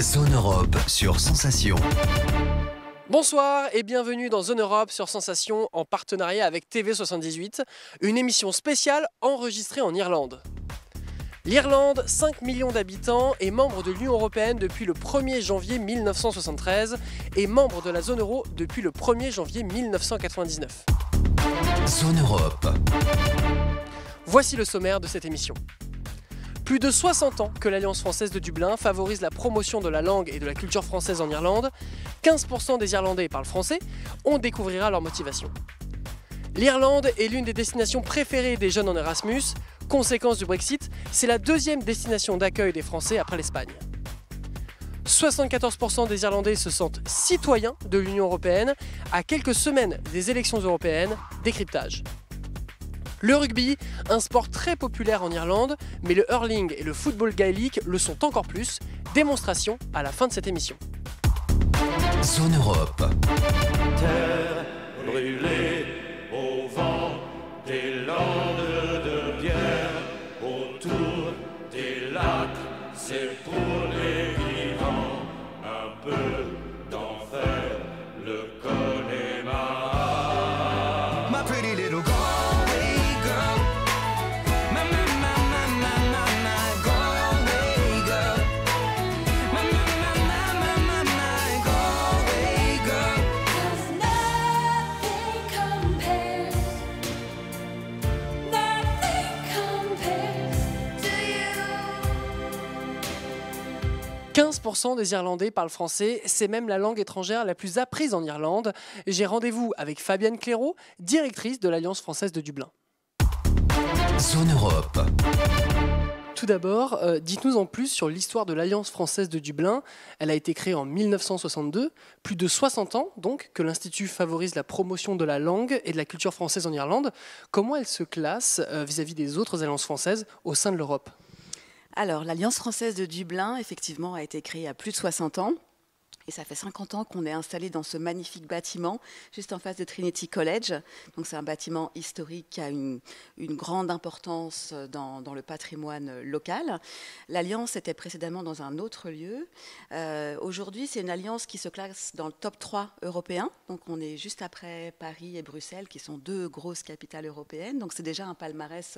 Zone Europe sur Sensation. Bonsoir et bienvenue dans Zone Europe sur Sensation en partenariat avec TV78, une émission spéciale enregistrée en Irlande. L'Irlande, 5 millions d'habitants, est membre de l'Union européenne depuis le 1er janvier 1973 et membre de la zone euro depuis le 1er janvier 1999. Zone Europe. Voici le sommaire de cette émission. Plus de 60 ans que l'Alliance française de Dublin favorise la promotion de la langue et de la culture française en Irlande. 15% des Irlandais parlent français. On découvrira leur motivation. L'Irlande est l'une des destinations préférées des jeunes en Erasmus. Conséquence du Brexit, c'est la deuxième destination d'accueil des Français après l'Espagne. 74% des Irlandais se sentent citoyens de l'Union européenne à quelques semaines des élections européennes. Décryptage. Le rugby, un sport très populaire en Irlande, mais le hurling et le football gaélique le sont encore plus. Démonstration à la fin de cette émission. Zone Europe. Terre brûlée au vent des landes de pierre, autour des lacs, c'est pour les vivants, un peu d'enfer, le Connemara. My pretty little Galway girl, my Galway girl, my Galway girl. 'Cause nothing compares to you. 15% des Irlandais parlent français, c'est même la langue étrangère la plus apprise en Irlande. J'ai rendez-vous avec Fabienne Clairaut, directrice de l'Alliance française de Dublin. Zone Europe. Tout d'abord, dites-nous en plus sur l'histoire de l'Alliance française de Dublin. Elle a été créée en 1962, plus de 60 ans donc que l'Institut favorise la promotion de la langue et de la culture française en Irlande. Comment elle se classe vis-à-vis des autres alliances françaises au sein de l'Europe ? Alors, l'Alliance française de Dublin, effectivement, a été créée il y a plus de 60 ans. Et ça fait 50 ans qu'on est installé dans ce magnifique bâtiment, juste en face de Trinity College. Donc c'est un bâtiment historique qui a une grande importance dans le patrimoine local. L'Alliance était précédemment dans un autre lieu. Aujourd'hui, c'est une alliance qui se classe dans le top 3 européen. Donc on est juste après Paris et Bruxelles, qui sont deux grosses capitales européennes. Donc c'est déjà un palmarès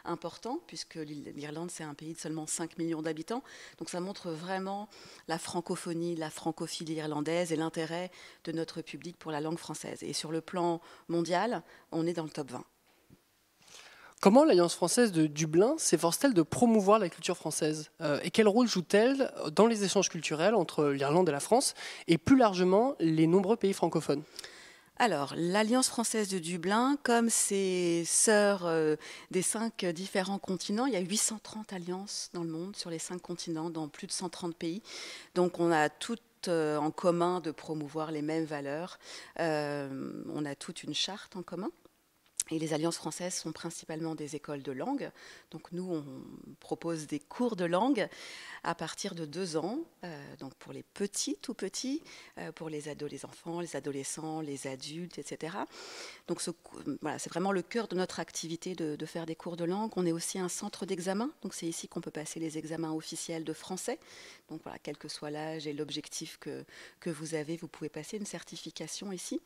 important, puisque l'Irlande, c'est un pays de seulement 5 millions d'habitants. Donc ça montre vraiment la francophonie, la francophilie irlandaise et l'intérêt de notre public pour la langue française. Et sur le plan mondial, on est dans le top 20. Comment l'Alliance française de Dublin s'efforce-t-elle de promouvoir la culture française ? Et quel rôle joue-t-elle dans les échanges culturels entre l'Irlande et la France et plus largement les nombreux pays francophones ? Alors, l'Alliance française de Dublin, comme ses sœurs des 5 différents continents, il y a 830 alliances dans le monde, sur les 5 continents, dans plus de 130 pays. Donc, on a toutes en commun de promouvoir les mêmes valeurs. On a toute une charte en commun. Et les alliances françaises sont principalement des écoles de langue. Donc nous, on propose des cours de langue à partir de 2 ans, donc pour les petits, tout petits, pour les ados, les enfants, les adolescents, les adultes, etc. Donc voilà, c'est vraiment le cœur de notre activité de faire des cours de langue. On est aussi un centre d'examen, donc c'est ici qu'on peut passer les examens officiels de français. Donc voilà, quel que soit l'âge et l'objectif que vous avez, vous pouvez passer une certification ici.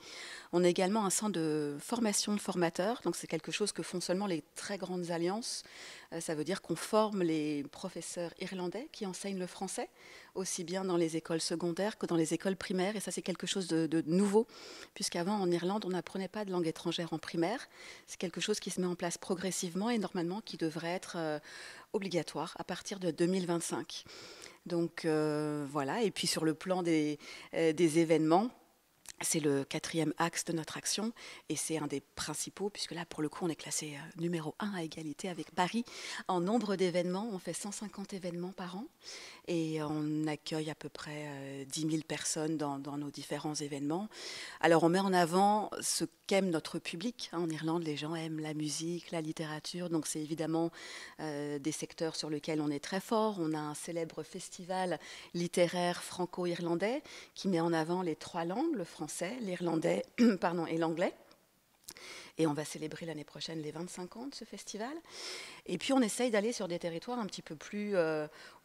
On est également un centre de formation de formateurs. Donc c'est quelque chose que font seulement les très grandes alliances. Ça veut dire qu'on forme les professeurs irlandais qui enseignent le français, aussi bien dans les écoles secondaires que dans les écoles primaires. Et ça, c'est quelque chose de nouveau, puisqu'avant, en Irlande, on n'apprenait pas de langue étrangère en primaire. C'est quelque chose qui se met en place progressivement et normalement qui devrait être obligatoire à partir de 2025. Donc voilà. Et puis sur le plan des événements, c'est le 4e axe de notre action et c'est un des principaux, puisque là, pour le coup, on est classé numéro 1 à égalité avec Paris. En nombre d'événements, on fait 150 événements par an et on accueille à peu près 10 000 personnes dans nos différents événements. Alors, on met en avant ce qu'aime notre public. En Irlande, les gens aiment la musique, la littérature, donc c'est évidemment des secteurs sur lesquels on est très fort. On a un célèbre festival littéraire franco-irlandais qui met en avant les 3 langues, le français, l'irlandais et l'anglais. Et on va célébrer l'année prochaine les 25 ans de ce festival. Et puis on essaye d'aller sur des territoires un petit peu plus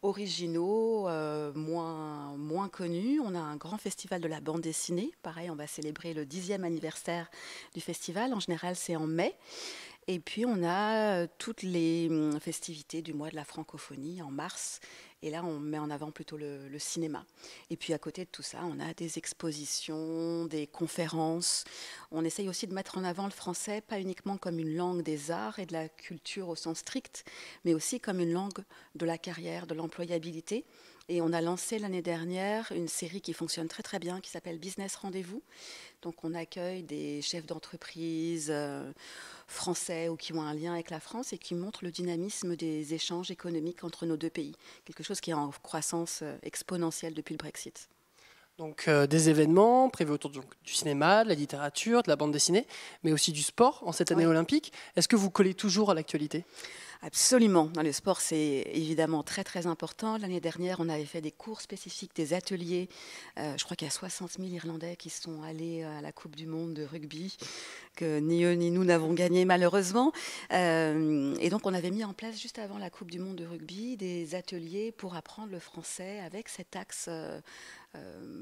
originaux, moins connus. On a un grand festival de la bande dessinée. Pareil, on va célébrer le 10e anniversaire du festival. En général, c'est en mai. Et puis on a toutes les festivités du mois de la francophonie en mars. Et là, on met en avant plutôt le cinéma. Et puis à côté de tout ça, on a des expositions, des conférences. On essaye aussi de mettre en avant le français, pas uniquement comme une langue des arts et de la culture au sens strict, mais aussi comme une langue de la carrière, de l'employabilité. Et on a lancé l'année dernière une série qui fonctionne très très bien, qui s'appelle Business Rendez-vous. Donc on accueille des chefs d'entreprise français ou qui ont un lien avec la France et qui montrent le dynamisme des échanges économiques entre nos deux pays. Quelque chose qui est en croissance exponentielle depuis le Brexit. Donc des événements prévus autour du cinéma, de la littérature, de la bande dessinée, mais aussi du sport en cette année olympique. Est-ce que vous collez toujours à l'actualité ? Absolument. Dans le sport, c'est évidemment très très important. L'année dernière, on avait fait des cours spécifiques, des ateliers. Je crois qu'il y a 60 000 Irlandais qui sont allés à la Coupe du Monde de rugby, que ni eux ni nous n'avons gagné malheureusement. Et donc, on avait mis en place juste avant la Coupe du Monde de rugby des ateliers pour apprendre le français avec cet axe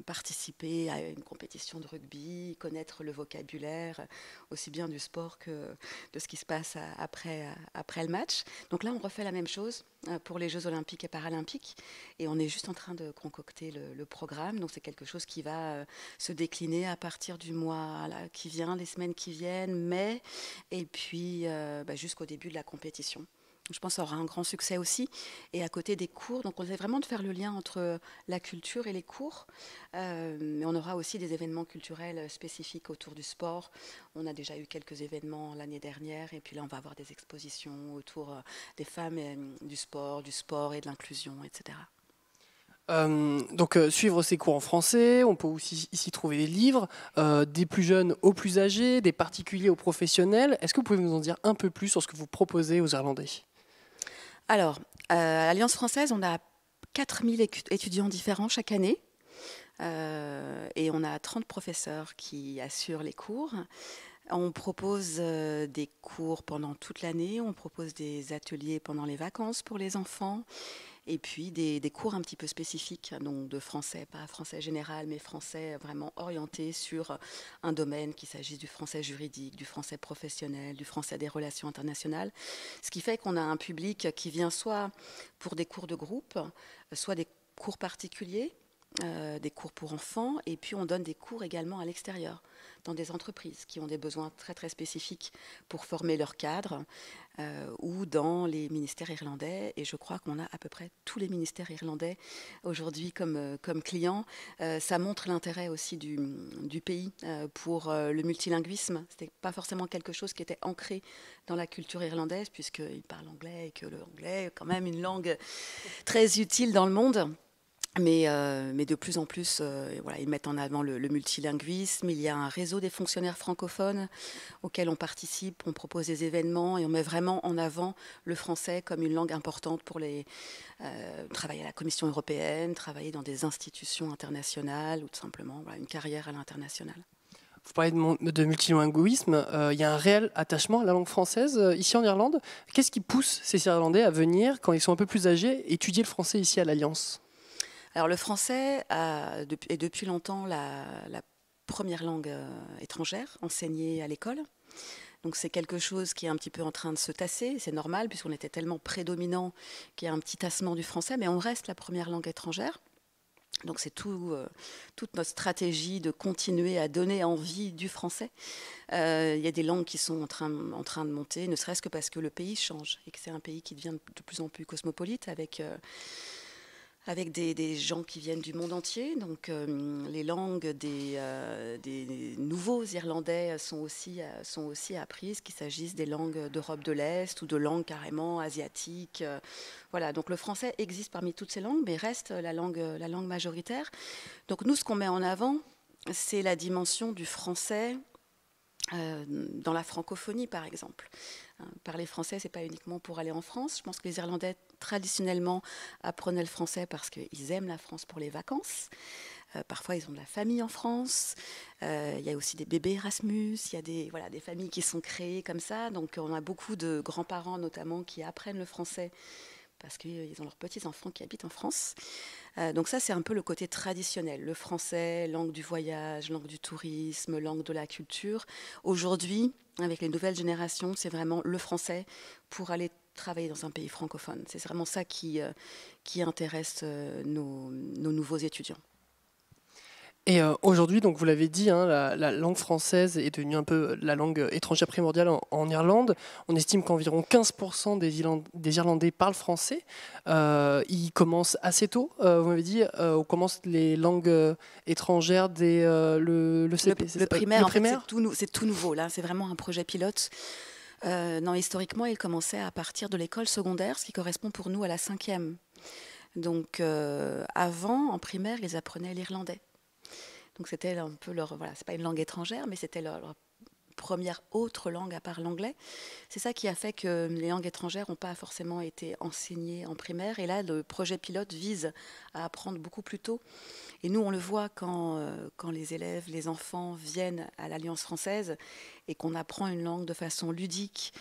participer à une compétition de rugby, connaître le vocabulaire, aussi bien du sport que de ce qui se passe après le match. Donc là, on refait la même chose pour les Jeux olympiques et paralympiques. Et on est juste en train de concocter le programme. Donc c'est quelque chose qui va se décliner à partir du mois qui vient, les semaines qui viennent, mai, et puis jusqu'au début de la compétition. Je pense que ça aura un grand succès aussi. Et à côté des cours, donc on essaie vraiment de faire le lien entre la culture et les cours. Mais on aura aussi des événements culturels spécifiques autour du sport. On a déjà eu quelques événements l'année dernière. Et puis là, on va avoir des expositions autour des femmes, du sport et de l'inclusion, etc. Suivre ces cours en français, on peut aussi ici trouver des livres, des plus jeunes aux plus âgés, des particuliers aux professionnels. Est-ce que vous pouvez nous en dire un peu plus sur ce que vous proposez aux Irlandais ? Alors, à l'Alliance française, on a 4000 étudiants différents chaque année et on a 30 professeurs qui assurent les cours. On propose des cours pendant toute l'année, on propose des ateliers pendant les vacances pour les enfants et puis des cours un petit peu spécifiques, donc de français, pas français général, mais français vraiment orienté sur un domaine, qu'il s'agisse du français juridique, du français professionnel, du français des relations internationales. Ce qui fait qu'on a un public qui vient soit pour des cours de groupe, soit des cours particuliers, des cours pour enfants, et puis on donne des cours également à l'extérieur, dans des entreprises qui ont des besoins très très spécifiques pour former leurs cadres, ou dans les ministères irlandais, et je crois qu'on a à peu près tous les ministères irlandais aujourd'hui comme clients. Ça montre l'intérêt aussi du pays pour le multilinguisme. Ce n'était pas forcément quelque chose qui était ancré dans la culture irlandaise, puisqu'ils parlent anglais, et que l'anglais est quand même une langue très utile dans le monde. Mais de plus en plus, ils mettent en avant le multilinguisme. Il y a un réseau des fonctionnaires francophones auquel on participe, on propose des événements et on met vraiment en avant le français comme une langue importante pour travailler à la Commission européenne, travailler dans des institutions internationales ou tout simplement une carrière à l'international. Vous parlez de multilinguisme, il y a un réel attachement à la langue française ici en Irlande. Qu'est-ce qui pousse ces Irlandais à venir, quand ils sont un peu plus âgés, étudier le français ici à l'Alliance ? Alors le français est depuis longtemps la première langue étrangère enseignée à l'école. Donc c'est quelque chose qui est un petit peu en train de se tasser. C'est normal puisqu'on était tellement prédominant qu'il y a un petit tassement du français, mais on reste la première langue étrangère. Donc c'est toute notre stratégie de continuer à donner envie du français. Il y a des langues qui sont en train de monter, ne serait-ce que parce que le pays change et que c'est un pays qui devient de plus en plus cosmopolite avec des gens qui viennent du monde entier. Donc les langues des nouveaux Irlandais sont aussi apprises, qu'il s'agisse des langues d'Europe de l'Est ou de langues carrément asiatiques. Voilà, donc le français existe parmi toutes ces langues, mais reste la langue majoritaire. Donc nous, ce qu'on met en avant, c'est la dimension du français dans la francophonie, par exemple. Parler français, c'est pas uniquement pour aller en France. Je pense que les Irlandais, traditionnellement, apprenaient le français parce qu'ils aiment la France pour les vacances. Parfois, ils ont de la famille en France. Il y a aussi des bébés Erasmus. Il y a des familles qui sont créées comme ça. Donc, on a beaucoup de grands-parents, notamment, qui apprennent le français parce qu'ils ont leurs petits-enfants qui habitent en France. Donc ça, c'est un peu le côté traditionnel. Le français, langue du voyage, langue du tourisme, langue de la culture. Aujourd'hui, avec les nouvelles générations, c'est vraiment le français pour aller travailler dans un pays francophone. C'est vraiment ça qui intéresse nos nouveaux étudiants. Et aujourd'hui, donc vous l'avez dit, hein, la langue française est devenue un peu la langue étrangère primordiale en Irlande. On estime qu'environ 15% des Irlandais parlent français. Ils commencent assez tôt. Vous m'avez dit, on commence les langues étrangères dès le CP. Le primaire, le en fait, primaire c'est tout nouveau. Là, c'est vraiment un projet pilote. Non, historiquement, il commençait à partir de l'école secondaire, ce qui correspond pour nous à la 5e. Donc, avant, en primaire, ils apprenaient l'irlandais. Donc c'était un peu leur, voilà, c'est pas une langue étrangère, mais c'était leur première autre langue à part l'anglais. C'est ça qui a fait que les langues étrangères n'ont pas forcément été enseignées en primaire. Et là, le projet pilote vise à apprendre beaucoup plus tôt. Et nous, on le voit quand les élèves, les enfants viennent à l'Alliance française et qu'on apprend une langue de façon ludique,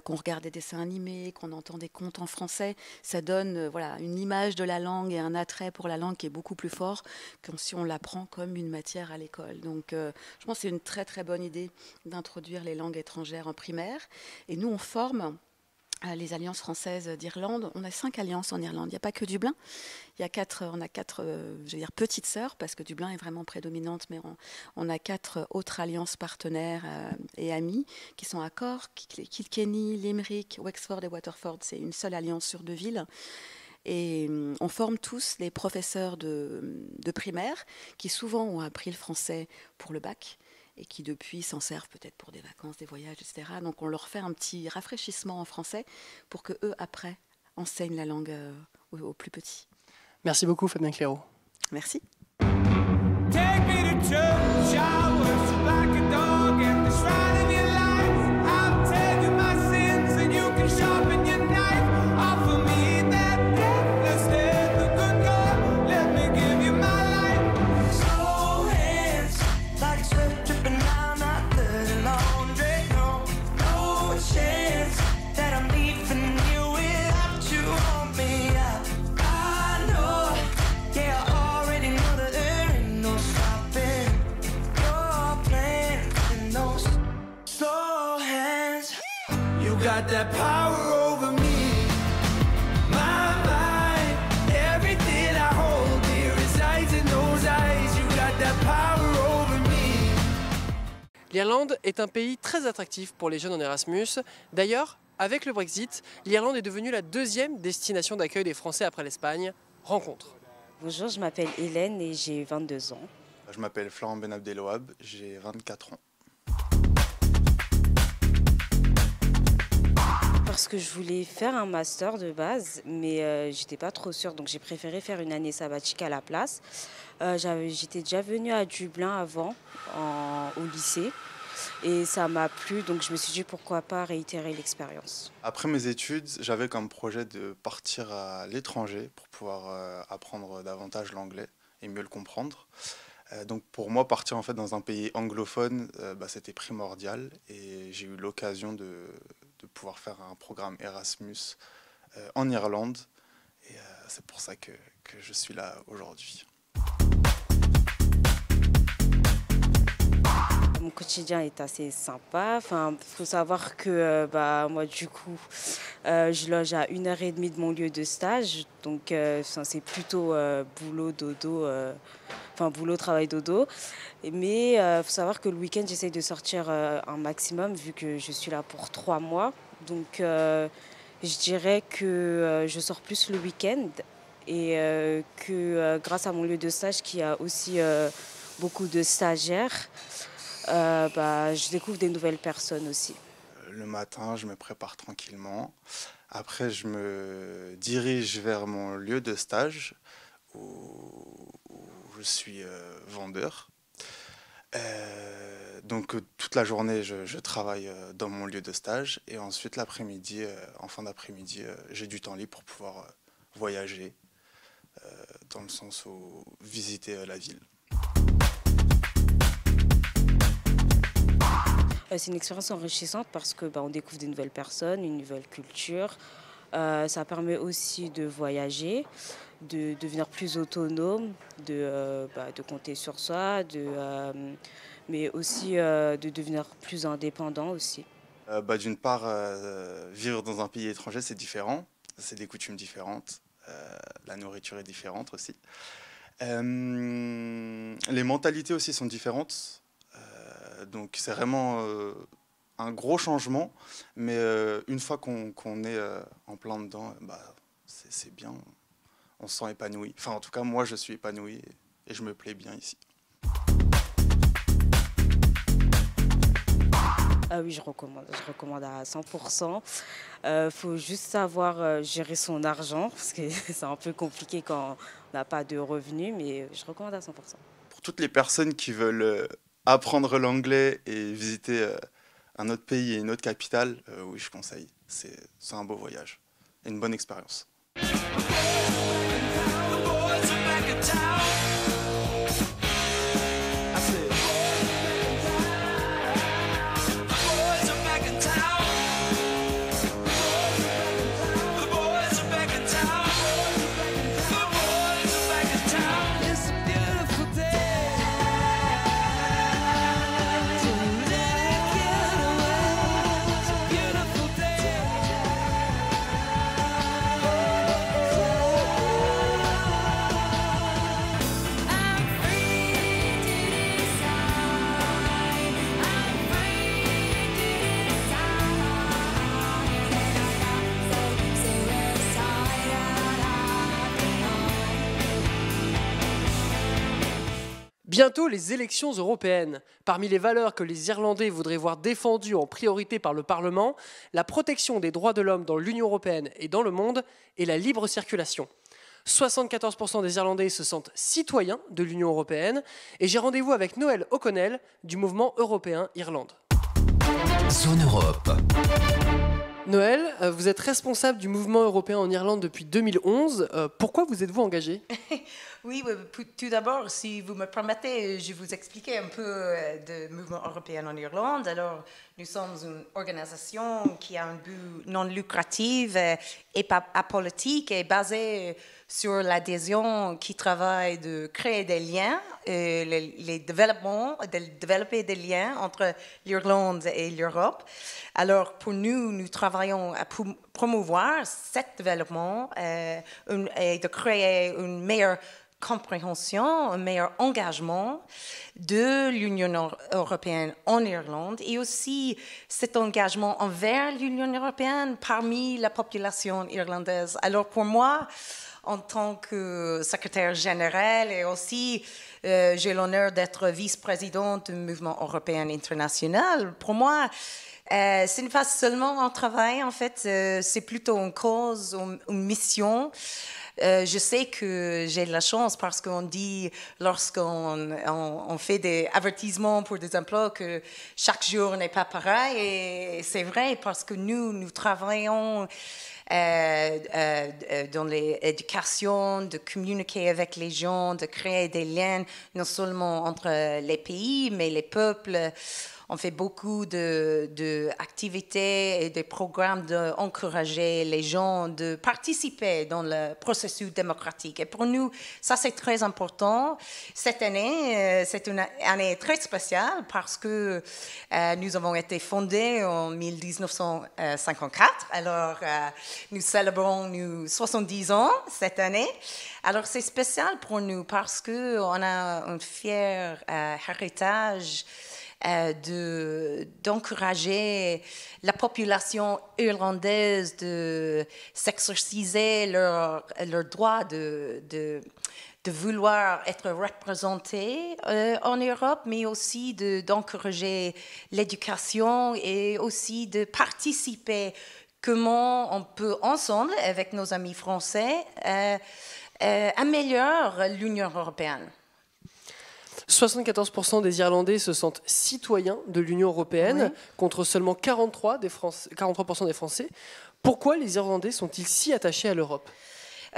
qu'on regarde des dessins animés, qu'on entend des contes en français. Ça donne une image de la langue et un attrait pour la langue qui est beaucoup plus fort que si on l'apprend comme une matière à l'école. Donc, je pense que c'est une très, très bonne idée d'introduire les langues étrangères en primaire. Et nous, on forme les alliances françaises d'Irlande. On a 5 alliances en Irlande. Il n'y a pas que Dublin. On a 4 petites sœurs, parce que Dublin est vraiment prédominante, mais on a 4 autres alliances partenaires et amies qui sont à Cork, Kilkenny, Limerick, Wexford et Waterford. C'est une seule alliance sur 2 villes. Et on forme tous les professeurs de primaire qui souvent ont appris le français pour le bac et qui depuis s'en servent peut-être pour des vacances, des voyages, etc. Donc on leur fait un petit rafraîchissement en français pour que eux après enseignent la langue aux plus petits. Merci beaucoup Fabien Clairaut. Merci. Take me to church, I worship like a dog at the shrine of your life. I'll tell you my sins and you can sharpen your knife. Offer me that deathless death, the good God, let me give you my life. Slow hands, like sweat dripping down my dirty laundry. No chance that I'm leaving you without you on me. I know, yeah, I already know that there ain't no stopping your plans and those slow hands. You got that power over me, my mind. Everything I hold dear resides in those eyes. You got that power over me. L'Irlande est un pays très attractif pour les jeunes en Erasmus. D'ailleurs, avec le Brexit, l'Irlande est devenue la 2e destination d'accueil des Français après l'Espagne. Rencontre. Bonjour, je m'appelle Hélène et j'ai 22 ans. Je m'appelle Florent Ben Abdelouab, j'ai 24 ans. Parce que je voulais faire un master de base, mais j'étais pas trop sûre, donc j'ai préféré faire une année sabbatique à la place. J'étais déjà venue à Dublin avant, au lycée, et ça m'a plu, donc je me suis dit pourquoi pas réitérer l'expérience. Après mes études, j'avais comme projet de partir à l'étranger pour pouvoir apprendre davantage l'anglais et mieux le comprendre. Donc pour moi, partir en fait dans un pays anglophone, c'était primordial et j'ai eu l'occasion de pouvoir faire un programme Erasmus en Irlande et c'est pour ça que je suis là aujourd'hui. Mon quotidien est assez sympa. Il faut savoir que moi, du coup, je loge à 1h30 de mon lieu de stage. Donc, c'est plutôt boulot, dodo, boulot, travail, dodo. Mais il faut savoir que le week-end, j'essaye de sortir un maximum vu que je suis là pour 3 mois. Donc, je dirais que je sors plus le week-end et que grâce à mon lieu de stage qui a aussi beaucoup de stagiaires, je découvre des nouvelles personnes aussi. Le matin, je me prépare tranquillement. Après, je me dirige vers mon lieu de stage où je suis vendeur. Donc toute la journée, je travaille dans mon lieu de stage et ensuite l'après-midi, en fin d'après-midi, j'ai du temps libre pour pouvoir voyager, dans le sens où visiter la ville. C'est une expérience enrichissante parce que on découvre de nouvelles personnes, une nouvelle culture. Ça permet aussi de voyager, de devenir plus autonome, de compter sur soi, mais aussi de devenir plus indépendant aussi. D'une part, vivre dans un pays étranger, c'est différent. C'est des coutumes différentes. La nourriture est différente aussi. Les mentalités aussi sont différentes. Donc c'est vraiment un gros changement. Mais une fois qu'on est en plein dedans, c'est bien. On se sent épanoui. Enfin, en tout cas, moi, je suis épanoui et je me plais bien ici. Ah oui, je recommande à 100%. Faut juste savoir gérer son argent, parce que c'est un peu compliqué quand on n'a pas de revenus, mais je recommande à 100%. Pour toutes les personnes qui veulent apprendre l'anglais et visiter un autre pays et une autre capitale, oui, je conseille. C'est un beau voyage et une bonne expérience. Bientôt les élections européennes. Parmi les valeurs que les Irlandais voudraient voir défendues en priorité par le Parlement, la protection des droits de l'homme dans l'Union européenne et dans le monde et la libre circulation. 74% des Irlandais se sentent citoyens de l'Union européenne et j'ai rendez-vous avec Noël O'Connell du mouvement européen Irlande. Zone Europe. Noël, vous êtes responsable du mouvement européen en Irlande depuis 2011. Pourquoi vous êtes-vous engagé ? Oui, tout d'abord, si vous me permettez, je vais vous expliquer un peu du mouvement européen en Irlande. Alors, nous sommes une organisation qui a un but non lucratif et pas apolitique et basée sur l'adhésion qui travaille de créer des liens, de développer des liens entre l'Irlande et l'Europe. Alors, pour nous, nous travaillons à promouvoir ce développement et de créer une meilleure compréhension, un meilleur engagement de l'Union européenne en Irlande et aussi cet engagement envers l'Union européenne parmi la population irlandaise. Alors pour moi, en tant que secrétaire général et aussi j'ai l'honneur d'être vice-présidente du mouvement européen international, pour moi, ce n'est pas seulement un travail, en fait, c'est plutôt une cause, une mission. Je sais que j'ai de la chance parce qu'on dit, lorsqu'on fait des avertissements pour des emplois, que chaque jour n'est pas pareil. Et c'est vrai parce que nous travaillons dans l'éducation, de communiquer avec les gens, de créer des liens, non seulement entre les pays, mais les peuples. On fait beaucoup d'activités et de programmes d'encourager les gens de participer dans le processus démocratique. Et pour nous, ça c'est très important. Cette année, c'est une année très spéciale parce que nous avons été fondés en 1954. Alors, nous célébrons nos 70 ans cette année. Alors, c'est spécial pour nous parce qu'on a un fier héritage d'encourager la population irlandaise de s'exerciser leur droit de vouloir être représentés en Europe, mais aussi d'encourager l'éducation et aussi de participer. Comment on peut ensemble, avec nos amis français, améliorer l'Union européenne. 74% des Irlandais se sentent citoyens de l'Union européenne, Oui. contre seulement 43% des Français. Pourquoi les Irlandais sont-ils si attachés à l'Europe ?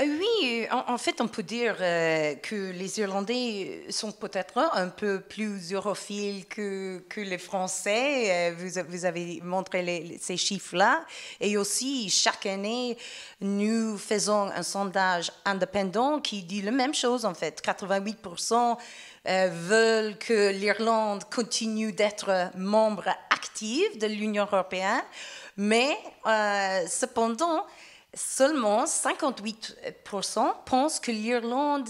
Oui, en fait, on peut dire que les Irlandais sont peut-être un peu plus europhiles que les Français. Vous avez montré ces chiffres-là. Et aussi, chaque année, nous faisons un sondage indépendant qui dit la même chose, en fait. 88% veulent que l'Irlande continue d'être membre actif de l'Union européenne. Mais, cependant, seulement 58% pensent que l'Irlande,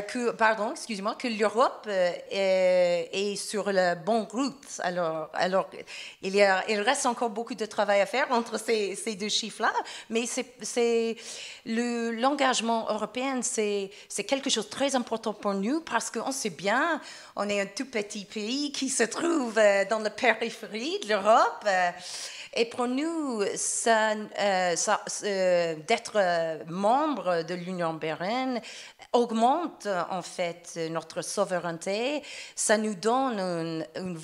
que l'Europe est sur la bonne route. Alors il reste encore beaucoup de travail à faire entre ces deux chiffres-là, mais l'engagement européen, c'est quelque chose de très important pour nous parce qu'on sait bien, on est un tout petit pays qui se trouve dans la périphérie de l'Europe. Et pour nous, d'être membre de l'Union européenne augmente en fait notre souveraineté. Ça nous donne une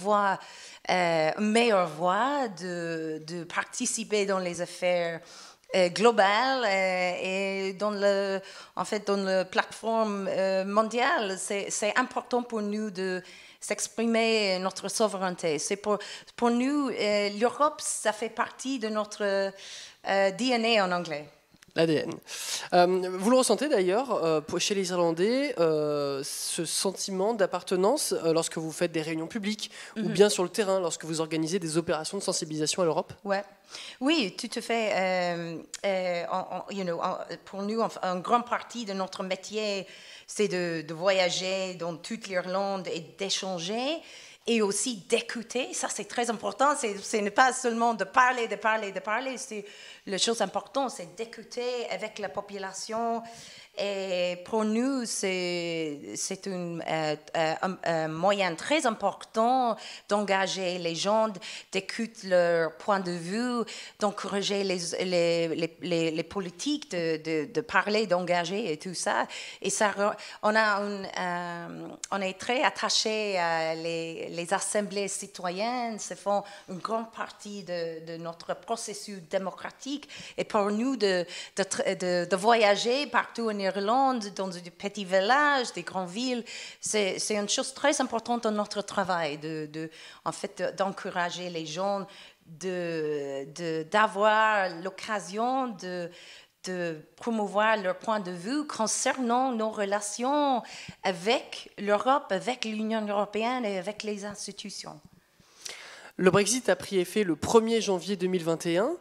meilleure voie de participer dans les affaires globales et dans la plateforme mondiale. C'est important pour nous de s'exprimer notre souveraineté. C'est pour nous, l'Europe, ça fait partie de notre DNA en anglais. L'ADN. Vous le ressentez d'ailleurs chez les Irlandais, ce sentiment d'appartenance lorsque vous faites des réunions publiques ou bien sur le terrain, lorsque vous organisez des opérations de sensibilisation à l'Europe ? Oui, tout à fait. Pour nous, une grande partie de notre métier, c'est de voyager dans toute l'Irlande et d'échanger et aussi d'écouter. Ça, c'est très important. Ce n'est pas seulement de parler. C'est la chose importante, c'est d'écouter avec la population. Et pour nous, c'est un moyen très important d'engager les gens, d'écouter leur point de vue, d'encourager les politiques de parler, d'engager et tout ça. Et ça, on est très attachés à les assemblées citoyennes. Ça font une grande partie de notre processus démocratique. Et pour nous, de voyager partout en Irlande, dans des petits villages, des grandes villes, c'est une chose très importante dans notre travail, d'encourager les gens, d'avoir l'occasion de promouvoir leur point de vue concernant nos relations avec l'Europe, avec l'Union européenne et avec les institutions. Le Brexit a pris effet le 1er janvier 2021.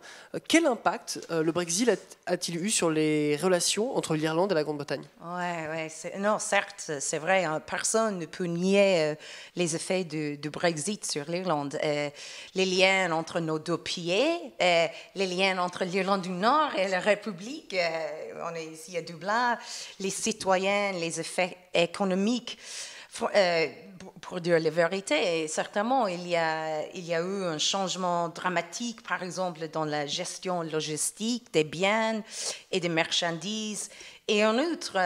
Quel impact le Brexit a-t-il eu sur les relations entre l'Irlande et la Grande-Bretagne ? Non, certes, c'est vrai, personne ne peut nier les effets du Brexit sur l'Irlande. Les liens entre nos deux pays, les liens entre l'Irlande du Nord et la République, on est ici à Dublin, les citoyens, les effets économiques. Pour dire la vérité, certainement, il y a eu un changement dramatique, par exemple, dans la gestion logistique des biens et des marchandises. Et en outre,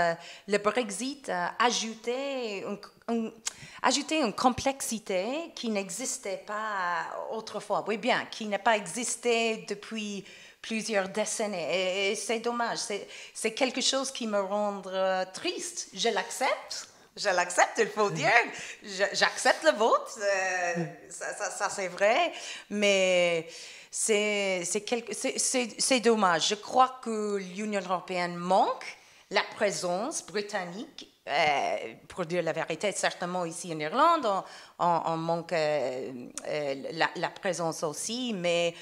le Brexit a ajouté une complexité qui n'existait pas autrefois. Oui, bien, qui n'a pas existé depuis plusieurs décennies. Et c'est dommage. C'est quelque chose qui me rend triste. Je l'accepte, il faut dire. J'accepte le vote, ça c'est vrai, mais c'est dommage. Je crois que l'Union européenne manque la présence britannique. Pour dire la vérité, certainement ici en Irlande, on manque la présence aussi, mais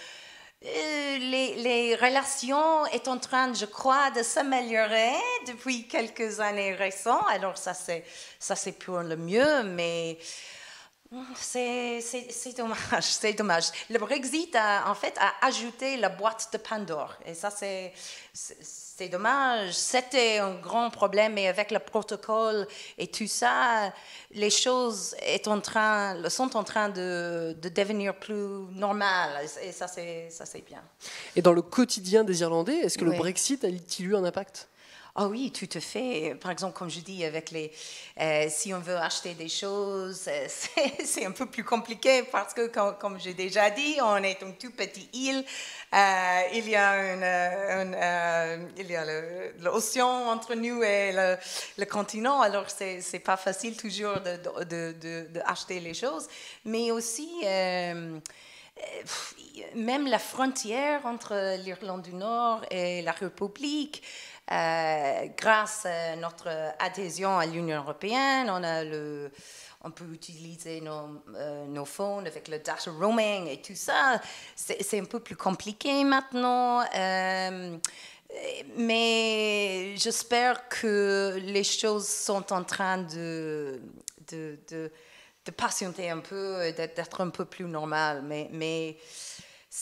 les relations sont en train, je crois, de s'améliorer depuis quelques années récentes. Alors ça c'est pour le mieux, mais c'est dommage. Le Brexit a ajouté la boîte de Pandore, et ça c'est dommage. C'était un grand problème, mais avec le protocole et tout ça, les choses sont en train de devenir plus normales, et ça c'est bien. Et dans le quotidien des Irlandais, est-ce que le Brexit a-t-il eu un impact ? Ah oui, tout à fait. Par exemple, comme je dis, avec si on veut acheter des choses, c'est un peu plus compliqué parce que, comme j'ai déjà dit, on est une toute petite île. Il y a l'océan entre nous et le continent, alors c'est pas facile toujours d'acheter les choses. Mais aussi, même la frontière entre l'Irlande du Nord et la République, grâce à notre adhésion à l'Union européenne, on peut utiliser nos phones avec le data roaming et tout ça. C'est un peu plus compliqué maintenant, mais j'espère que les choses sont en train de patienter un peu, d'être un peu plus normal. Mais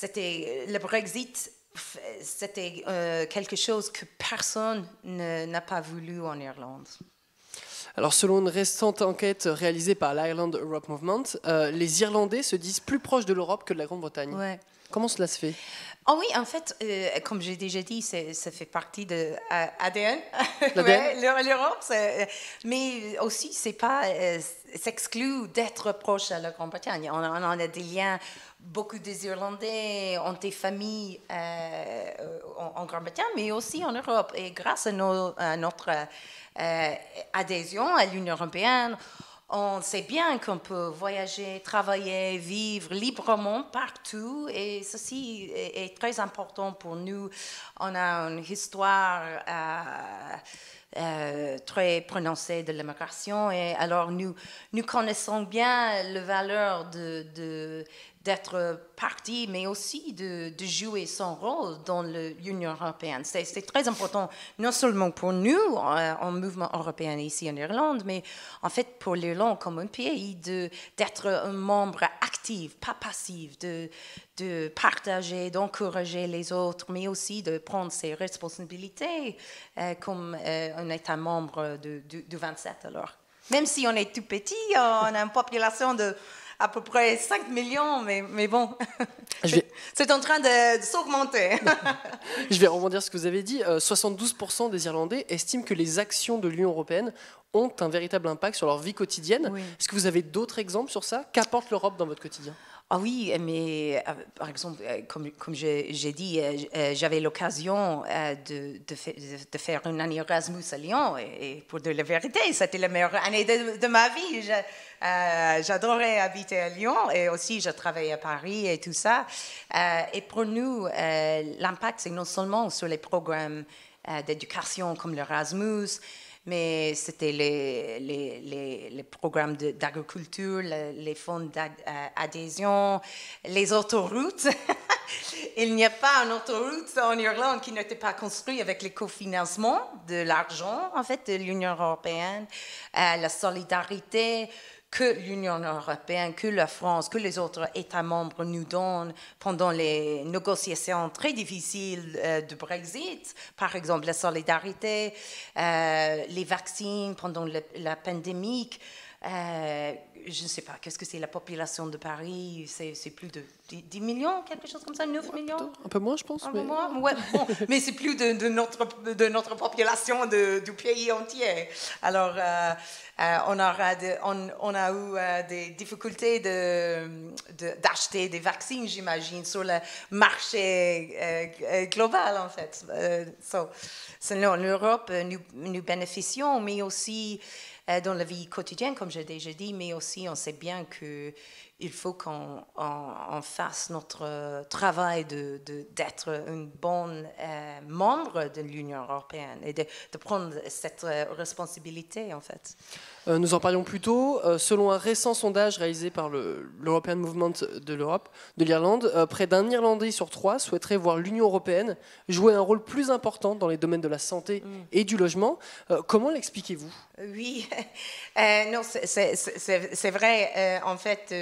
le Brexit, c'était quelque chose que personne n'a pas voulu en Irlande. Alors, selon une récente enquête réalisée par l'Ireland Europe Movement, les Irlandais se disent plus proches de l'Europe que de la Grande-Bretagne. Ouais. Comment cela se fait? Ah oui, en fait, comme j'ai déjà dit, ça fait partie de ADN. L'ADN? L'Europe, mais aussi, c'est pas s'exclut d'être proche à la Grande-Bretagne. On a des liens. Beaucoup des Irlandais ont des familles en Grande-Bretagne, mais aussi en Europe. Et grâce à notre adhésion à l'Union européenne, on sait bien qu'on peut voyager, travailler, vivre librement partout, et ceci est très important pour nous. On a une histoire très prononcée de l'immigration, et alors nous connaissons bien la valeur d'être parti, mais aussi de jouer son rôle dans l'Union européenne. C'est très important, non seulement pour nous, en mouvement européen ici en Irlande, mais en fait pour l'Irlande comme un pays, d'être un membre actif, pas passif, de partager, d'encourager les autres, mais aussi de prendre ses responsabilités comme un État membre du 27 alors. Même si on est tout petit, on a une population de à peu près 5 millions, mais bon, c'est en train de s'augmenter. Je vais rebondir sur ce que vous avez dit. 72% des Irlandais estiment que les actions de l'Union européenne ont un véritable impact sur leur vie quotidienne. Oui. Est-ce que vous avez d'autres exemples sur ça? Qu'apporte l'Europe dans votre quotidien? Ah oui, mais par exemple, comme j'ai dit, j'avais l'occasion de faire une année Erasmus à Lyon, et pour de la vérité, c'était la meilleure année de ma vie. J'adorais habiter à Lyon, et aussi je travaillais à Paris et tout ça. Et pour nous, l'impact, c'est non seulement sur les programmes d'éducation comme l'Erasmus, mais c'était les programmes d'agriculture, les fonds d'adhésion, les autoroutes. Il n'y a pas une autoroute en Irlande qui n'était pas construite avec le cofinancement de l'argent, en fait, de l'Union européenne, la solidarité que l'Union européenne, que la France, que les autres États membres nous donnent pendant les négociations très difficiles du Brexit. Par exemple, la solidarité, les vaccins pendant la pandémie. Je ne sais pas, qu'est-ce que c'est la population de Paris? C'est plus de 10 millions, quelque chose comme ça, 9 millions? Un peu moins, je pense. Un peu moins, ouais, bon, mais c'est plus de notre population du pays entier. Alors, on a eu des difficultés d'acheter des vaccins, j'imagine, sur le marché global, en fait. Selon l'Europe, nous bénéficions, mais aussi dans la vie quotidienne, comme j'ai déjà dit, mais aussi on sait bien qu'il faut qu'on fasse notre travail d'être un bon membre de l'Union européenne et de prendre cette responsabilité, en fait. Nous en parlions plus tôt. Selon un récent sondage réalisé par l'European Movement de l'Irlande, près d'un Irlandais sur 3 souhaiterait voir l'Union européenne jouer un rôle plus important dans les domaines de la santé et du logement. Comment l'expliquez-vous? Oui, non, c'est vrai. En fait,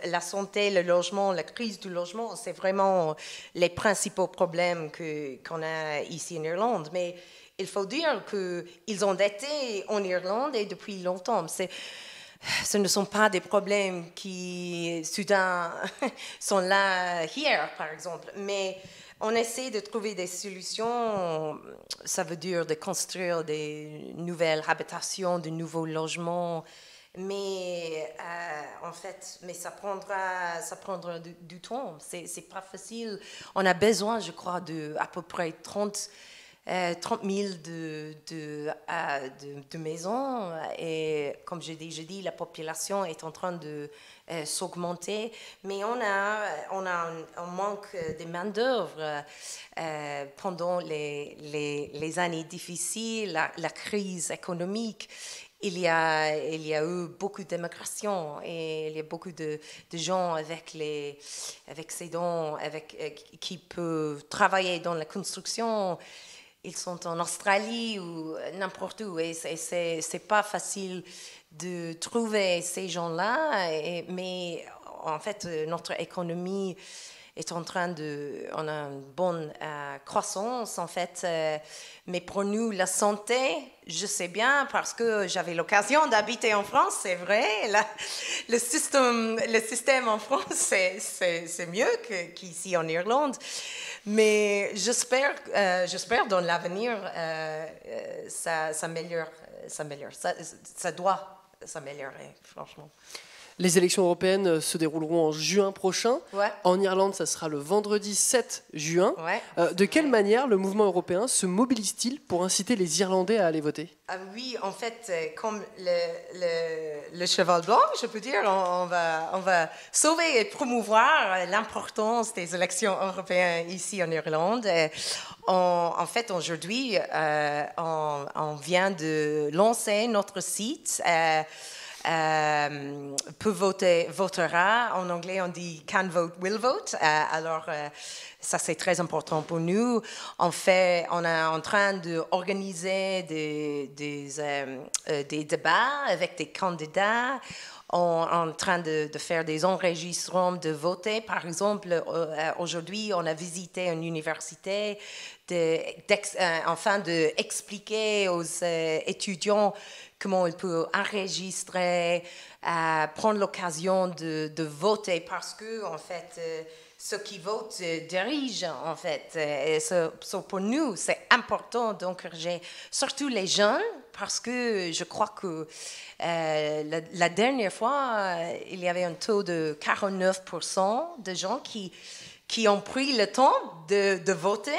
la santé, le logement, la crise du logement, c'est vraiment les principaux problèmes qu'on a ici en Irlande. Mais il faut dire qu'ils ont été en Irlande et depuis longtemps. Ce ne sont pas des problèmes qui, soudain, sont là, hier, par exemple. Mais on essaie de trouver des solutions. Ça veut dire de construire des nouvelles habitations, de nouveaux logements. Mais en fait, ça prendra du temps. C'est pas facile. On a besoin, je crois, de à peu près 30 000 de maisons. Et comme j'ai déjà dit, la population est en train de s'augmenter. Mais on a un manque de main-d'œuvre pendant les années difficiles, la crise économique. Il y a eu beaucoup d'immigration et il y a beaucoup de gens avec ces dons, qui peuvent travailler dans la construction. Ils sont en Australie ou n'importe où et c'est pas facile de trouver ces gens-là. Mais en fait, notre économie est on a une bonne croissance en fait, mais pour nous la santé, je sais bien parce que j'avais l'occasion d'habiter en France, c'est vrai, le système en France c'est mieux qu'ici en Irlande, mais j'espère dans l'avenir ça s'améliore, ça doit s'améliorer franchement. Les élections européennes se dérouleront en juin prochain. Ouais. En Irlande, ça sera le vendredi 7 juin. Ouais. De quelle manière le mouvement européen se mobilise-t-il pour inciter les Irlandais à aller voter ? Oui, en fait, comme le cheval blanc, je peux dire, on va sauver et promouvoir l'importance des élections européennes ici en Irlande. En fait, aujourd'hui, on vient de lancer notre site. Peut voter, votera. En anglais, on dit can vote, will vote. Alors, ça, c'est très important pour nous. En fait, on est en train d'organiser des débats avec des candidats. On est en train de faire des enregistrements de voter. Par exemple, aujourd'hui, on a visité une université afin d'expliquer aux étudiants comment ils peuvent enregistrer, prendre l'occasion de voter parce que, en fait, ceux qui votent dirigent, en fait. Et pour nous, c'est important d'encourager surtout les jeunes parce que je crois que la dernière fois, il y avait un taux de 49% de gens qui ont pris le temps de voter.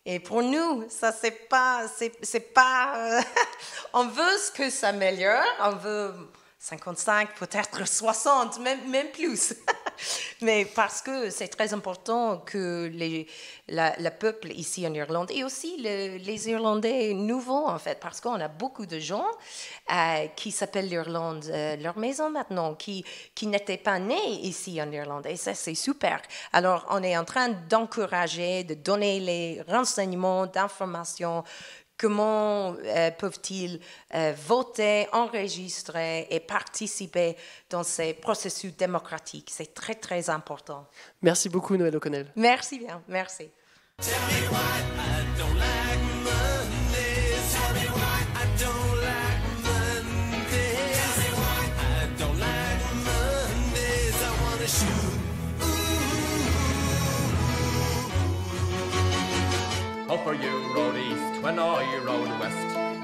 Et pour nous, ça c'est pas, on veut que ça améliore, on veut 55, peut-être 60, même plus. Mais parce que c'est très important que le peuple ici en Irlande et aussi les Irlandais nouveaux, en fait, parce qu'on a beaucoup de gens qui s'appellent l'Irlande leur maison maintenant, qui n'étaient pas nés ici en Irlande. Et ça, c'est super. Alors, on est en train d'encourager, de donner les renseignements, d'informations. Comment peuvent-ils voter, enregistrer et participer dans ces processus démocratiques? C'est très, très important. Merci beaucoup, Noël O'Connell. Merci bien, merci. Upper you rode east when I rode west.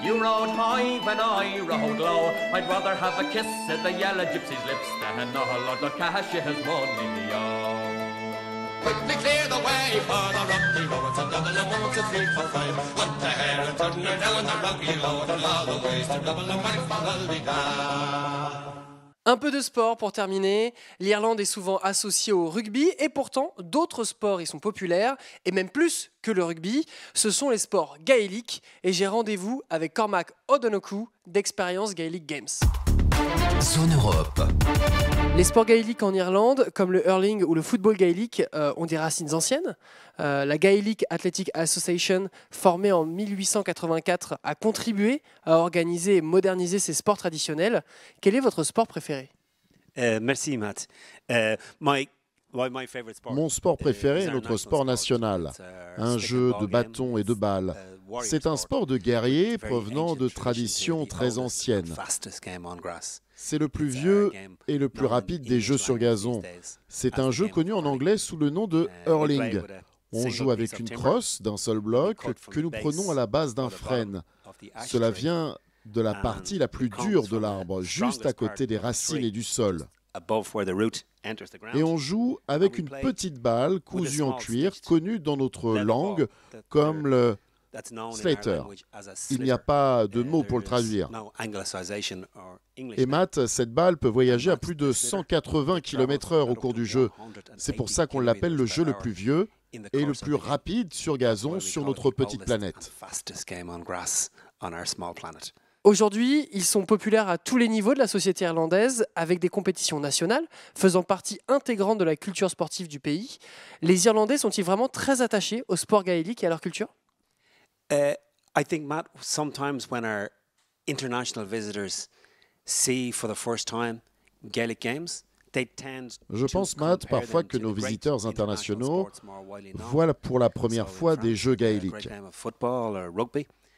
You rode high when I rode low. I'd rather have a kiss at the yellow gypsy's lips than a lot of cash you has money, yo. Quickly clear the way for the rocky road. It's a double and 1, 2, 3, 4, 5. What the hell, and turn her down the rocky road. And all the ways to double and 1, 4, 5, 6. Un peu de sport pour terminer. L'Irlande est souvent associée au rugby et pourtant d'autres sports y sont populaires et même plus que le rugby. Ce sont les sports gaéliques et j'ai rendez-vous avec Cormac O'Donoghue d'Experience Gaelic Games. Zone Europe. Les sports gaéliques en Irlande, comme le hurling ou le football gaélique, ont des racines anciennes. La Gaelic Athletic Association, formée en 1884, a contribué à organiser et moderniser ces sports traditionnels. Quel est votre sport préféré ? Merci, Matt. Mon sport préféré est notre sport national, un jeu de bâton et de balles. C'est un sport de guerriers provenant de traditions très anciennes. C'est le plus vieux et le plus rapide des jeux sur gazon. C'est un jeu connu en anglais sous le nom de hurling. On joue avec une crosse d'un seul bloc que nous prenons à la base d'un frêne. Cela vient de la partie la plus dure de l'arbre, juste à côté des racines et du sol. Et on joue avec une petite balle cousue en cuir, connue dans notre langue comme le Slater. Il n'y a pas de mot pour le traduire. Et Matt, cette balle peut voyager à plus de 180 km/h au cours du jeu. C'est pour ça qu'on l'appelle le jeu le plus vieux et le plus rapide sur gazon sur notre petite planète. Aujourd'hui, ils sont populaires à tous les niveaux de la société irlandaise, avec des compétitions nationales, faisant partie intégrante de la culture sportive du pays. Les Irlandais sont-ils vraiment très attachés au sport gaélique et à leur culture ? I think, Matt, sometimes when our international visitors see for the first time Gaelic games, they tend Je pense, Matt, parfois que nos visiteurs internationaux voient pour la première fois des jeux gaéliques.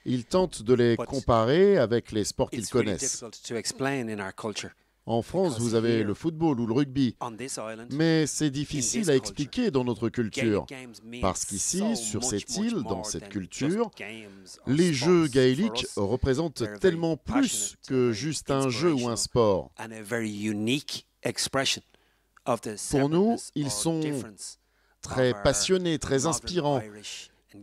Ils tentent de les comparer avec les sports qu'ils connaissent. En France, vous avez le football ou le rugby, mais c'est difficile à expliquer dans notre culture, parce qu'ici, sur cette île, dans cette culture, les jeux gaéliques représentent tellement plus que juste un jeu ou un sport. Pour nous, ils sont très passionnés, très inspirants,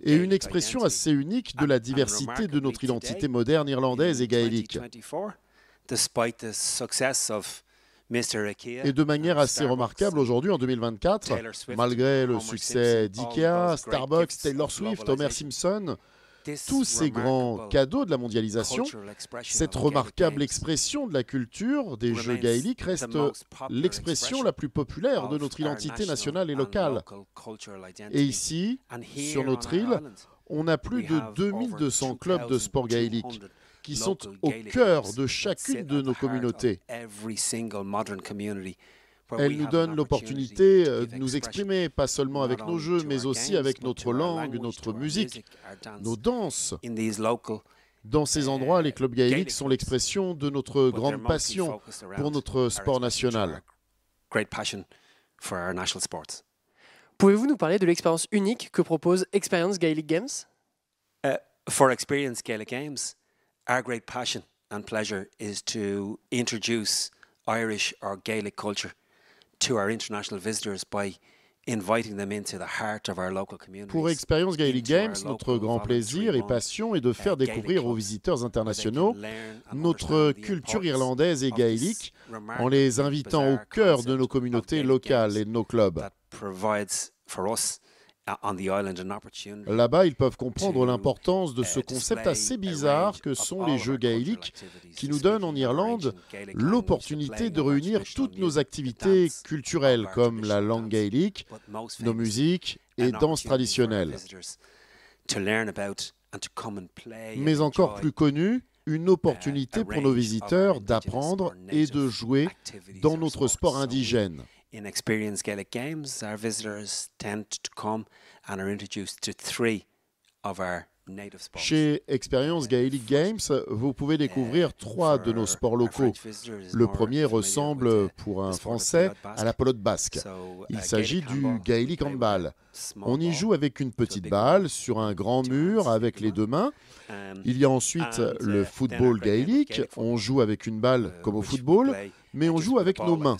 et une expression assez unique de la diversité de notre identité moderne irlandaise et gaélique. Et de manière assez remarquable aujourd'hui, en 2024, malgré le succès d'IKEA, Starbucks, Taylor Swift, Homer Simpson, tous ces grands cadeaux de la mondialisation, cette remarquable expression de la culture des jeux gaéliques reste l'expression la plus populaire de notre identité nationale et locale. Et ici, sur notre île, on a plus de 2200 clubs de sport gaélique qui sont au cœur de chacune de nos communautés. Elle nous donne l'opportunité de nous exprimer, pas seulement avec nos jeux, mais aussi avec notre langue, notre musique, nos danses. Dans ces endroits, les clubs gaéliques sont l'expression de notre grande passion pour notre sport national. Pouvez-vous nous parler de l'expérience unique que propose Experience Gaelic Games ? For Experience Gaelic Games, our great passion and pleasure is to introduce Irish or Gaelic culture to our international visitors by inviting them into the heart of our local communities. Pour Experience Gaelic Games, notre grand plaisir et passion est de faire découvrir aux visiteurs internationaux notre culture irlandaise et gaélique en les invitant au cœur de nos communautés locales et de nos clubs. Là-bas, ils peuvent comprendre l'importance de ce concept assez bizarre que sont les jeux gaéliques qui nous donnent en Irlande l'opportunité de réunir toutes nos activités culturelles comme la langue gaélique, nos musiques et danses traditionnelles. Mais encore plus connu, une opportunité pour nos visiteurs d'apprendre et de jouer dans notre sport indigène. In Experience Gaelic Games, our visitors tend to come and are introduced to 3 of our native sports. Chez Experience Gaelic Games, vous pouvez découvrir 3 de nos sports locaux. Le premier ressemble, pour un Français, à la pelote basque. Il s'agit du Gaelic handball. On y joue avec une petite balle sur un grand mur avec les 2 mains. Il y a ensuite le football gaélique. On joue avec une balle comme au football, mais on joue avec nos mains.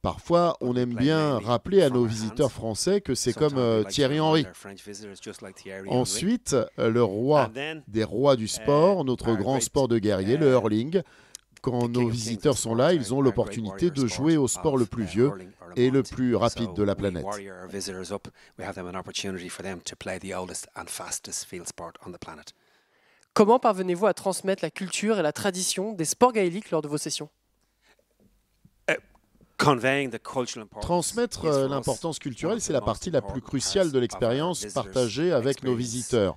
Parfois, on aime bien rappeler à nos visiteurs français que c'est comme Thierry Henry. Ensuite, le roi des rois du sport, notre grand sport de guerrier, le hurling. Quand nos visiteurs sont là, ils ont l'opportunité de jouer au sport le plus vieux et le plus rapide de la planète. Comment parvenez-vous à transmettre la culture et la tradition des sports gaéliques lors de vos sessions ? Transmettre l'importance culturelle, c'est la partie la plus cruciale de l'expérience partagée avec nos visiteurs.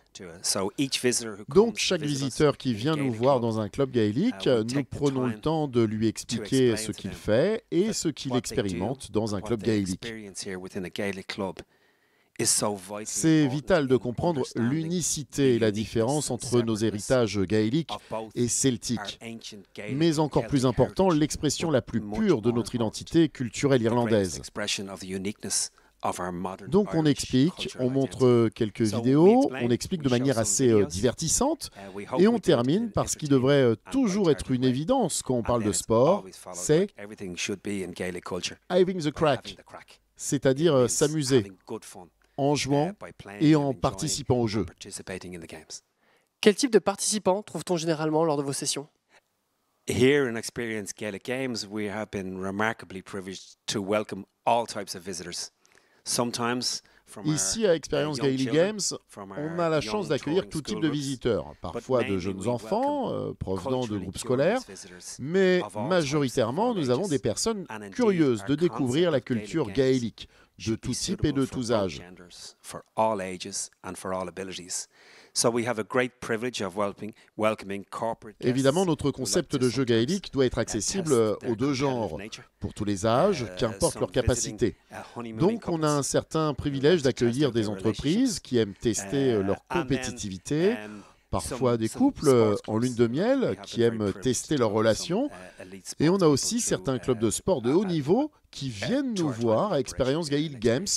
Donc, chaque visiteur qui vient nous voir dans un club gaélique, nous prenons le temps de lui expliquer ce qu'il fait et ce qu'il expérimente dans un club gaélique. C'est vital de comprendre l'unicité et la différence entre nos héritages gaéliques et celtiques, mais encore plus important, l'expression la plus pure de notre identité culturelle irlandaise. Donc on explique, on montre quelques vidéos, on explique de manière assez divertissante et on termine par ce qui devrait toujours être une évidence quand on parle de sport, c'est having the crack, c'est-à-dire s'amuser en jouant et en participant au jeu. Quel type de participants trouve-t-on généralement lors de vos sessions? Here in Experience Gaelic Games, we have been remarkably privileged to welcome all types of visitors. Sometimes Ici, à Experience Gaelic Games, on a la chance d'accueillir tout type de visiteurs, parfois de jeunes enfants provenant de groupes scolaires, mais majoritairement, nous avons des personnes curieuses de découvrir la culture gaélique, de tout type et de tous âges. Évidemment, notre concept de jeu gaélique doit être accessible aux deux genres, pour tous les âges, qu'importe leur capacité. Donc, on a un certain privilège d'accueillir des entreprises qui aiment tester leur compétitivité, parfois des couples en lune de miel qui aiment tester leurs relations, et on a aussi certains clubs de sport de haut niveau qui viennent nous voir à Experience Gaelic Games.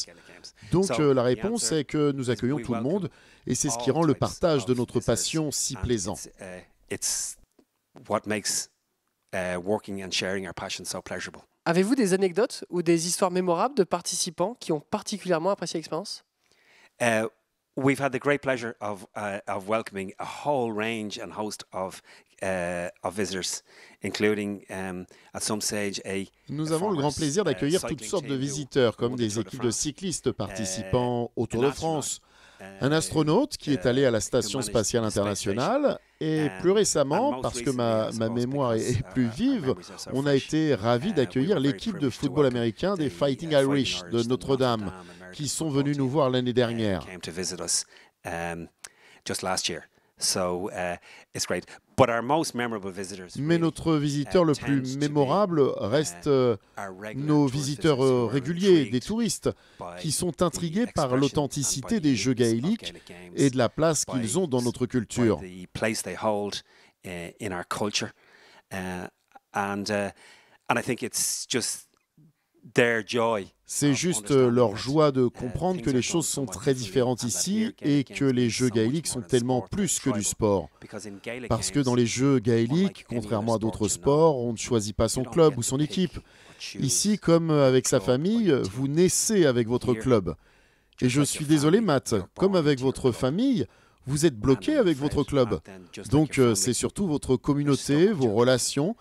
Donc, la réponse est que nous accueillons tout le monde, et c'est ce qui rend le partage de notre passion si plaisant. Avez-vous des anecdotes ou des histoires mémorables de participants qui ont particulièrement apprécié l'expérience? We've had the great pleasure of welcoming a whole range and host of visitors, including at some stage Nous avons le grand plaisir d'accueillir toutes sortes de visiteurs, comme des équipes de cyclistes participant au Tour de France, un astronaute qui est allé à la Station spatiale internationale, et plus récemment, parce que ma mémoire est plus vive, on a été ravis d'accueillir l'équipe de football américain des Fighting Irish de Notre-Dame, qui sont venus nous voir l'année dernière. Mais notre visiteur le plus mémorable reste nos visiteurs réguliers, des touristes, qui sont intrigués par l'authenticité des jeux gaéliques et de la place qu'ils ont dans notre culture. C'est juste leur joie de comprendre que les choses sont très différentes ici et que les jeux gaéliques sont tellement plus que du sport. Parce que dans les jeux gaéliques, contrairement à d'autres sports, on ne choisit pas son club ou son équipe. Ici, comme avec sa famille, vous naissez avec votre club. Et je suis désolé, Matt, comme avec votre famille, vous êtes bloqué avec votre club. Donc c'est surtout votre communauté, vos relations,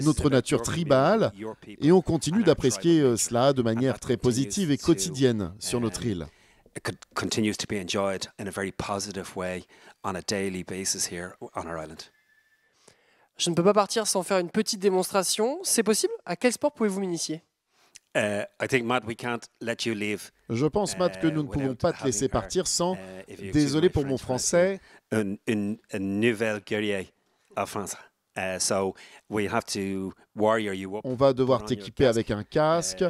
notre nature tribale, et on continue d'apprécier cela de manière très positive et quotidienne sur notre île. Je ne peux pas partir sans faire une petite démonstration. C'est possible? À quel sport pouvez-vous m'initier? Je pense, Matt, que nous ne pouvons pas te laisser partir sans, désolé pour mon français, un nouvel guerrier en France. On va devoir t'équiper avec un casque,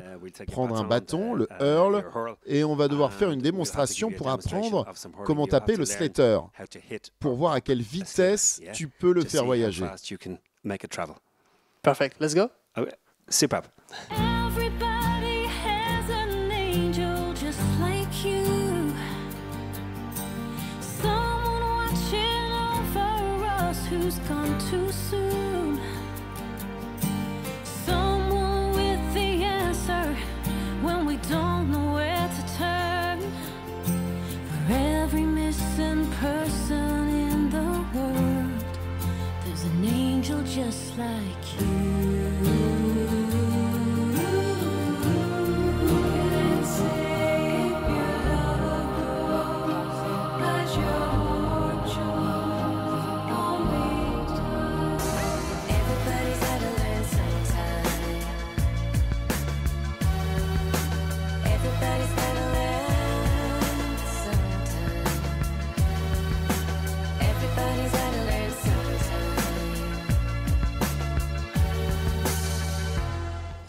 prendre un bâton, le hurl, et on va devoir faire une démonstration pour apprendre comment taper le slater, pour voir à quelle vitesse tu peux le faire voyager. Perfect, let's go. Superbe. Everybody has an angel just like you. Someone watching over us who's gone too soon. Someone with the answer when we don't know where to turn. For every missing person in the world, there's an angel just like you.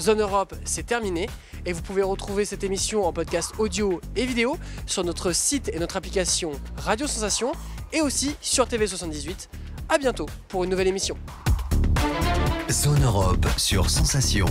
Zone Europe, c'est terminé et vous pouvez retrouver cette émission en podcast audio et vidéo sur notre site et notre application Radio Sensation et aussi sur TV78. À bientôt pour une nouvelle émission. Zone Europe sur Sensation.